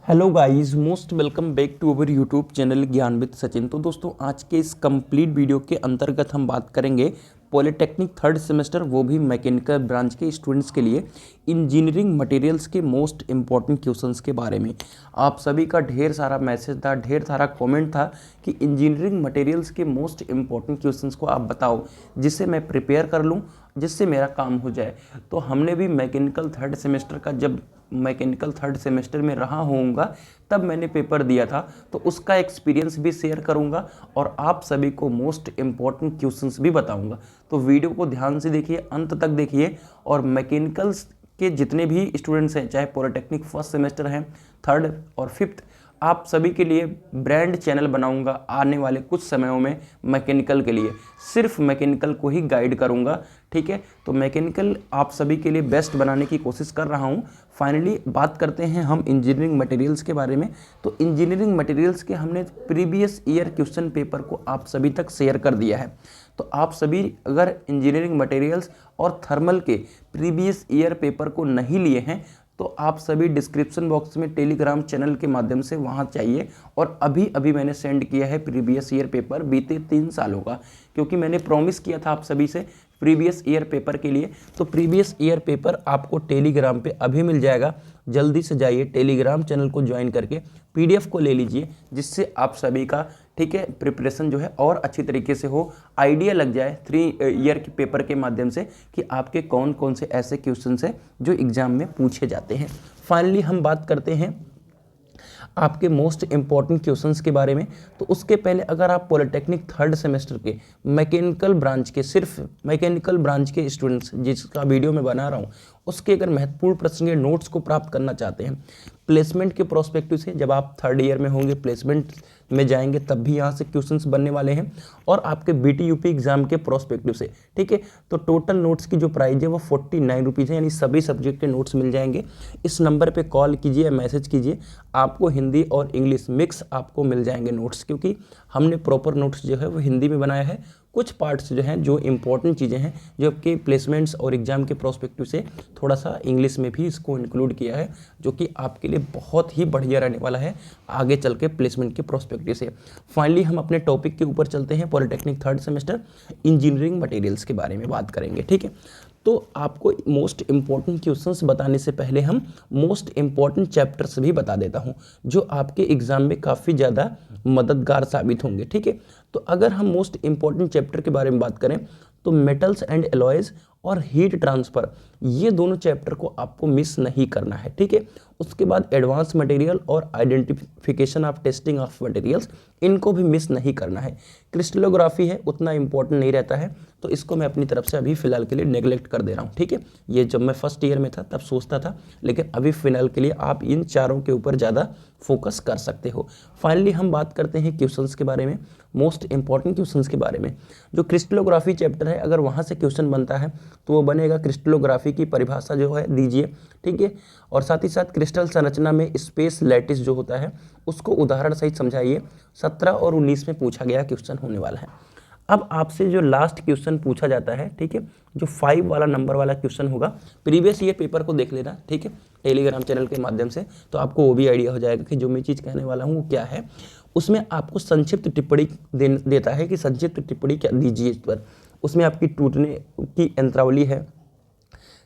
Hello guys, most welcome back to our YouTube channel Gyan with Sachin. तो दोस्तों, आज के इस कंप्लीट वीडियो के अंतर्गत हम बात करेंगे पॉलिटेक्निक थर्ड सेमेस्टर, वो भी मैकेनिकल ब्रांच के स्टूडेंट्स के लिए इंजीनियरिंग मटेरियल्स के मोस्ट इंपॉर्टेंट क्वेश्चंस के बारे में। आप सभी का ढेर सारा मैसेज था, ढेर सारा कमेंट था कि इंजीनियरिंग मटेरियल्स के मोस्ट इंपॉर्टेंट क्वेश्चंस को आप बताओ जिससे मैं प्रिपेयर कर लूँ, जिससे मेरा काम हो जाए। तो हमने भी मैकेनिकल थर्ड सेमेस्टर का, जब मैकेनिकल थर्ड सेमेस्टर में रहा होऊंगा तब मैंने पेपर दिया था, तो उसका एक्सपीरियंस भी शेयर करूंगा और आप सभी को मोस्ट इम्पॉर्टेंट क्वेश्चंस भी बताऊंगा। तो वीडियो को ध्यान से देखिए, अंत तक देखिए। और मैकेनिकल्स के जितने भी स्टूडेंट्स हैं, चाहे पॉलिटेक्निक फर्स्ट सेमेस्टर हैं, थर्ड और फिफ्थ, आप सभी के लिए ब्रांड चैनल बनाऊंगा आने वाले कुछ समयों में। मैकेनिकल के लिए सिर्फ मैकेनिकल को ही गाइड करूंगा, ठीक है। तो मैकेनिकल आप सभी के लिए बेस्ट बनाने की कोशिश कर रहा हूं। फाइनली बात करते हैं हम इंजीनियरिंग मटेरियल्स के बारे में। तो इंजीनियरिंग मटेरियल्स के हमने प्रीवियस ईयर क्वेश्चन पेपर को आप सभी तक शेयर कर दिया है। तो आप सभी अगर इंजीनियरिंग मटेरियल्स और थर्मल के प्रीवियस ईयर पेपर को नहीं लिए हैं तो आप सभी डिस्क्रिप्शन बॉक्स में टेलीग्राम चैनल के माध्यम से वहां चाहिए। और अभी मैंने सेंड किया है प्रीवियस ईयर पेपर बीते 3 सालों का, क्योंकि मैंने प्रॉमिस किया था आप सभी से प्रीवियस ईयर पेपर के लिए। तो प्रीवियस ईयर पेपर आपको टेलीग्राम पे अभी मिल जाएगा। जल्दी से जाइए टेलीग्राम चैनल को ज्वाइन करके पीडीएफ को ले लीजिए, जिससे आप सभी का, ठीक है, प्रिपरेशन जो है और अच्छी तरीके से हो, आइडिया लग जाए 3 ईयर के पेपर के माध्यम से कि आपके कौन कौन से ऐसे क्वेश्चन हैं जो एग्जाम में पूछे जाते हैं। फाइनली हम बात करते हैं आपके मोस्ट इंपॉर्टेंट क्वेश्चंस के बारे में। तो उसके पहले अगर आप पॉलिटेक्निक थर्ड सेमेस्टर के मैकेनिकल ब्रांच के, सिर्फ मैकेनिकल ब्रांच के स्टूडेंट्स जिसका वीडियो मैं बना रहा हूँ, उसके अगर महत्वपूर्ण प्रश्न के नोट्स को प्राप्त करना चाहते हैं प्लेसमेंट के प्रोस्पेक्टिव से, जब आप थर्ड ईयर में होंगे प्लेसमेंट में जाएंगे तब भी यहाँ से क्वेश्चंस बनने वाले हैं, और आपके बीटीयूपी एग्जाम के प्रोस्पेक्टिव से, ठीक है। तो टोटल नोट्स की जो प्राइस है वो 49 रुपीज़ है, यानी सभी सब्जेक्ट के नोट्स मिल जाएंगे। इस नंबर पे कॉल कीजिए या मैसेज कीजिए, आपको हिंदी और इंग्लिश मिक्स आपको मिल जाएंगे नोट्स, क्योंकि हमने प्रॉपर नोट्स जो है वो हिंदी में बनाया है। कुछ पार्ट्स जो हैं, जो इंपॉर्टेंट चीज़ें हैं, जो आपके प्लेसमेंट्स और एग्जाम के प्रोस्पेक्टिव से थोड़ा सा इंग्लिश में भी इसको इंक्लूड किया है, जो कि आपके लिए बहुत ही बढ़िया रहने वाला है आगे चल के प्लेसमेंट के प्रोस्पेक्टिव से। फाइनली हम अपने टॉपिक के ऊपर चलते हैं। Polytechnic third semester engineering materials के बारे में बात करेंगे, ठीक है। तो आपको मोस्ट इंपॉर्टेंट क्वेश्चंस बताने से पहले हम मोस्ट इंपॉर्टेंट चैप्टर्स भी बता देता हूं, जो आपके एग्जाम में काफ़ी ज़्यादा मददगार साबित होंगे, ठीक है। तो अगर हम मोस्ट इंपॉर्टेंट चैप्टर के बारे में बात करें तो मेटल्स एंड एलॉयज और हीट ट्रांसफ़र, ये दोनों चैप्टर को आपको मिस नहीं करना है, ठीक है। उसके बाद एडवांस मटेरियल और identification of testing of materials, इनको भी मिस नहीं करना है। क्रिस्टलोग्राफी है, उतना इंपॉर्टेंट नहीं रहता है, तो इसको मैं अपनी तरफ से अभी फ़िलहाल के लिए नेगलेक्ट कर दे रहा हूँ, ठीक है। ये जब मैं फर्स्ट ईयर में था तब सोचता था, लेकिन अभी फ़िलहाल के लिए आप इन चारों के ऊपर ज़्यादा फोकस कर सकते हो। फाइनली हम बात करते हैं क्वेश्चंस के बारे में, मोस्ट इंपॉर्टेंट क्वेश्चंस के बारे में। जो क्रिस्टलोग्राफी चैप्टर है, अगर वहाँ से क्वेश्चन बनता है तो वो बनेगा क्रिस्टलोग्राफी की परिभाषा जो है दीजिए, ठीक है। और साथ ही साथ क्रिस्टल संरचना में स्पेस लैटिस जो होता है उसको उदाहरण सहित समझाइए। 17 और 19 में पूछा गया क्वेश्चन होने वाला है। अब आपसे जो लास्ट क्वेश्चन पूछा जाता है, ठीक है, जो 5 वाला नंबर वाला क्वेश्चन होगा, प्रीवियस ईयर पेपर को देख लेना, ठीक है, टेलीग्राम चैनल के माध्यम से, तो आपको वो भी आइडिया हो जाएगा कि जो मैं चीज़ कहने वाला हूँ वो क्या है। उसमें आपको संक्षिप्त टिप्पणी देता है कि संक्षिप्त टिप्पणी क्या दीजिए इस पर। उसमें आपकी टूटने की यंत्रावली है,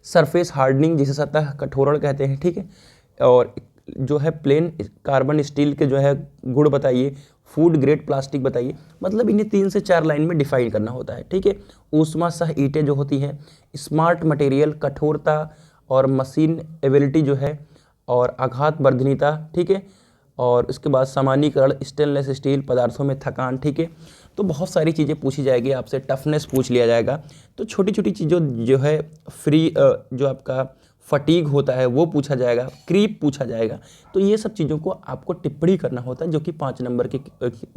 सरफेस हार्डनिंग जिसे सतह कठोरण कहते हैं, ठीक है, और जो है प्लेन कार्बन स्टील के जो है गुण बताइए, फूड ग्रेड प्लास्टिक बताइए। मतलब इन्हें 3 से 4 लाइन में डिफाइन करना होता है, ठीक है। ऊष्मा सह ईंटें जो होती हैं, स्मार्ट मटेरियल, कठोरता और मशीन एबिलिटी जो है, और आघात वर्धनीयता, ठीक है, और उसके बाद सामान्यीकरण, स्टेनलेस स्टील पदार्थों में थकान, ठीक है। तो बहुत सारी चीज़ें पूछी जाएगी आपसे, टफनेस पूछ लिया जाएगा। तो छोटी छोटी चीज़ों जो है फ्री जो आपका फटीग होता है वो पूछा जाएगा, क्रीप पूछा जाएगा। तो ये सब चीज़ों को आपको टिप्पणी करना होता है, जो कि 5 नंबर के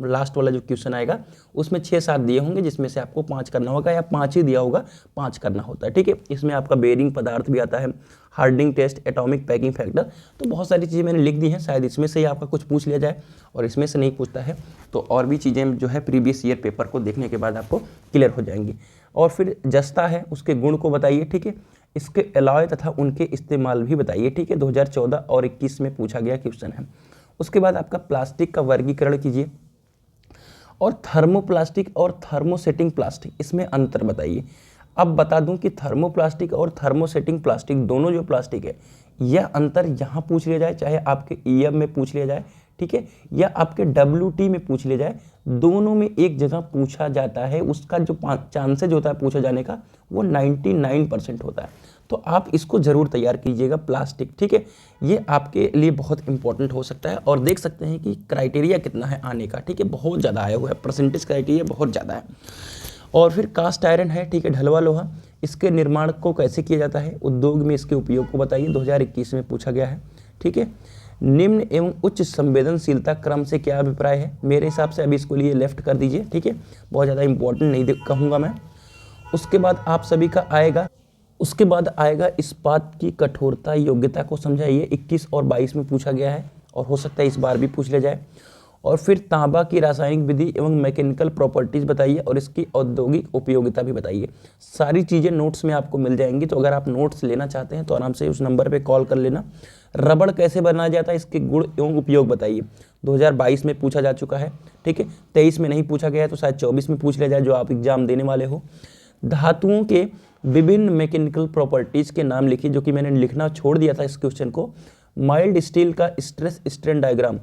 लास्ट वाला जो क्वेश्चन आएगा उसमें 6-7 दिए होंगे, जिसमें से आपको 5 करना होगा, या 5 ही दिया होगा, 5 करना होता है, ठीक है। इसमें आपका बेरिंग पदार्थ भी आता है, hardening test, atomic packing factor. तो बहुत सारी चीज़ें मैंने लिख दी हैं, शायद इसमें से ही आपका कुछ पूछ लिया जाए, और इसमें से नहीं पूछता है तो और भी चीज़ें जो है प्रीवियस ईयर पेपर को देखने के बाद आपको क्लियर हो जाएंगी। और फिर जस्ता है, उसके गुण को बताइए, ठीक है। इसके अलॉय तथा उनके इस्तेमाल भी बताइए। ठीक है, 2014 और 21 में पूछा गया क्वेश्चन है। उसके बाद आपका प्लास्टिक का वर्गीकरण कीजिए और थर्मोप्लास्टिक और थर्मोसेटिंग प्लास्टिक, इसमें अंतर बताइए। अब बता दूं कि थर्मोप्लास्टिक और थर्मोसेटिंग प्लास्टिक दोनों जो प्लास्टिक है, यह अंतर यहाँ पूछ लिया जाए, चाहे आपके ईएम में पूछ लिया जाए, ठीक है, या आपके डब्ल्यूटी में पूछ लिया जाए, दोनों में एक जगह पूछा जाता है। उसका जो चांसेज होता है पूछा जाने का वो 99% होता है। तो आप इसको जरूर तैयार कीजिएगा प्लास्टिक। ठीक है, ये आपके लिए बहुत इंपॉर्टेंट हो सकता है। और देख सकते हैं कि क्राइटेरिया कितना है आने का। ठीक है, बहुत ज़्यादा आया हुआ है, परसेंटेज क्राइटेरिया बहुत ज़्यादा है। और फिर कास्ट आयरन है, ठीक है, ढलवा लोहा, इसके निर्माण को कैसे किया जाता है, उद्योग में इसके उपयोग को बताइए, 2021 में पूछा गया है। ठीक है, निम्न एवं उच्च संवेदनशीलता क्रम से क्या अभिप्राय है। मेरे हिसाब से अभी इसको लिए लेफ्ट कर दीजिए। ठीक है, बहुत ज़्यादा इंपॉर्टेंट नहीं कहूँगा मैं। उसके बाद आप सभी का आएगा इस्पात की कठोरता योग्यता को समझाइए, 21 और 22 में पूछा गया है और हो सकता है इस बार भी पूछ लिया जाए। और फिर तांबा की रासायनिक विधि एवं मैकेनिकल प्रॉपर्टीज़ बताइए और इसकी औद्योगिक उपयोगिता भी बताइए। सारी चीज़ें नोट्स में आपको मिल जाएंगी, तो अगर आप नोट्स लेना चाहते हैं तो आराम से उस नंबर पे कॉल कर लेना। रबड़ कैसे बनाया जाता है, इसके गुण एवं उपयोग बताइए, 2022 में पूछा जा चुका है। ठीक है, 23 में नहीं पूछा गया है तो शायद 24 में पूछ लिया जाए, जो आप एग्जाम देने वाले हो। धातुओं के विभिन्न मैकेनिकल प्रॉपर्टीज़ के नाम लिखिए, जो कि मैंने लिखना छोड़ दिया था इस क्वेश्चन को। माइल्ड स्टील का stress strain diagram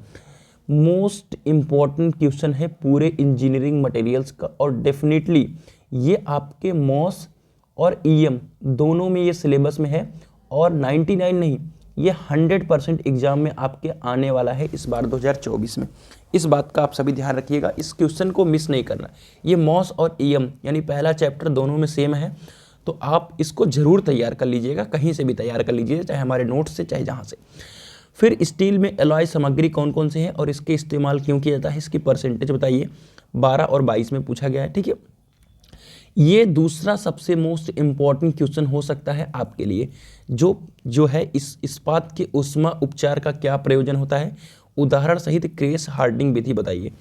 most important question है पूरे इंजीनियरिंग मटेरियल्स का, और डेफिनेटली ये आपके मॉस और ईएम दोनों में ये सिलेबस में है। और 99 नहीं, ये 100% एग्जाम में आपके आने वाला है इस बार 2024 में। इस बात का आप सभी ध्यान रखिएगा, इस क्वेश्चन को मिस नहीं करना। ये मॉस और ईएम यानी पहला चैप्टर दोनों में सेम है, तो आप इसको जरूर तैयार कर लीजिएगा, कहीं से भी तैयार कर लीजिए, चाहे हमारे नोट्स से चाहे जहाँ से। फिर स्टील में एलॉय सामग्री कौन कौन से हैं और इसके इस्तेमाल क्यों किया जाता है, इसकी परसेंटेज बताइए, 12 और 22 में पूछा गया है। ठीक है, ये दूसरा सबसे मोस्ट इम्पॉर्टेंट क्वेश्चन हो सकता है आपके लिए, जो है इस इस्पात के ऊष्मा उपचार का क्या प्रयोजन होता है, उदाहरण सहित क्रेस हार्डनिंग विधि बताइए।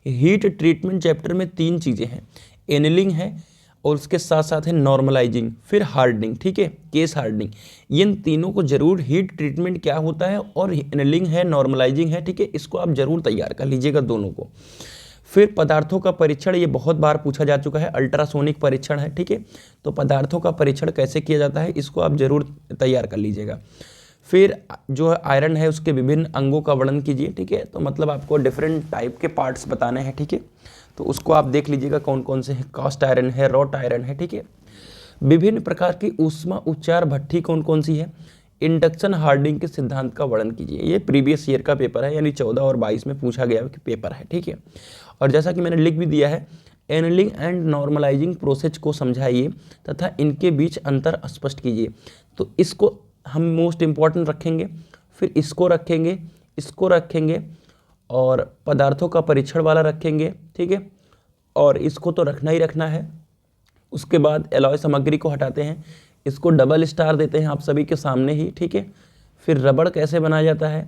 हीट ट्रीटमेंट चैप्टर में 3 चीज़ें हैं, एनलिंग है और उसके साथ साथ है नॉर्मलाइजिंग, फिर हार्डनिंग। ठीक है, केस हार्डनिंग, इन तीनों को जरूर, हीट ट्रीटमेंट क्या होता है और एनलिंग है, नॉर्मलाइजिंग है, ठीक है, इसको आप जरूर तैयार कर लीजिएगा दोनों को। फिर पदार्थों का परीक्षण, ये बहुत बार पूछा जा चुका है, अल्ट्रासोनिक परीक्षण है। ठीक है, तो पदार्थों का परीक्षण कैसे किया जाता है, इसको आप जरूर तैयार कर लीजिएगा। फिर जो आयरन है उसके विभिन्न अंगों का वर्णन कीजिए। ठीक है, तो मतलब आपको डिफरेंट टाइप के पार्ट्स बताने हैं। ठीक है, तो उसको आप देख लीजिएगा कौन कौन से हैं, कास्ट आयरन है, रॉट आयरन है। ठीक है, विभिन्न प्रकार की ऊष्मा उपचार भट्ठी कौन कौन सी है, इंडक्शन हार्डनिंग के सिद्धांत का वर्णन कीजिए। ये प्रीवियस ईयर का पेपर है, यानी 14 और 22 में पूछा गया पेपर है। ठीक है, और जैसा कि मैंने लिख भी दिया है, एनलिंग एंड नॉर्मलाइजिंग प्रोसेस को समझाइए तथा इनके बीच अंतर स्पष्ट कीजिए। तो इसको हम मोस्ट इम्पॉर्टेंट रखेंगे, फिर इसको रखेंगे और पदार्थों का परीक्षण वाला रखेंगे। ठीक है, और इसको तो रखना ही रखना है। उसके बाद एलॉय सामग्री को हटाते हैं, इसको डबल स्टार देते हैं आप सभी के सामने ही। ठीक है, फिर रबड़ कैसे बनाया जाता है,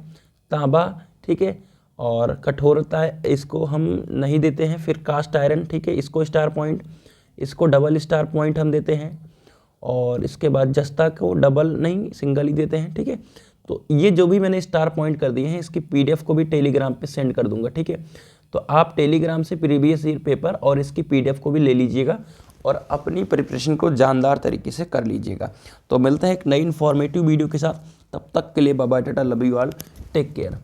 तांबा। ठीक है, और कठोरता इसको हम नहीं देते हैं। फिर कास्ट आयरन, ठीक है, इसको स्टार पॉइंट, इसको डबल स्टार पॉइंट हम देते हैं। और इसके बाद जस्ता को डबल नहीं, सिंगल ही देते हैं। ठीक है, तो ये जो भी मैंने स्टार पॉइंट कर दिए हैं, इसकी पीडीएफ को भी टेलीग्राम पे सेंड कर दूंगा। ठीक है, तो आप टेलीग्राम से प्रीवियस ईयर पेपर और इसकी पीडीएफ को भी ले लीजिएगा और अपनी प्रिपरेशन को जानदार तरीके से कर लीजिएगा। तो मिलते हैं एक नई इन्फॉर्मेटिव वीडियो के साथ, तब तक के लिए bye bye, tata, love you all, take care.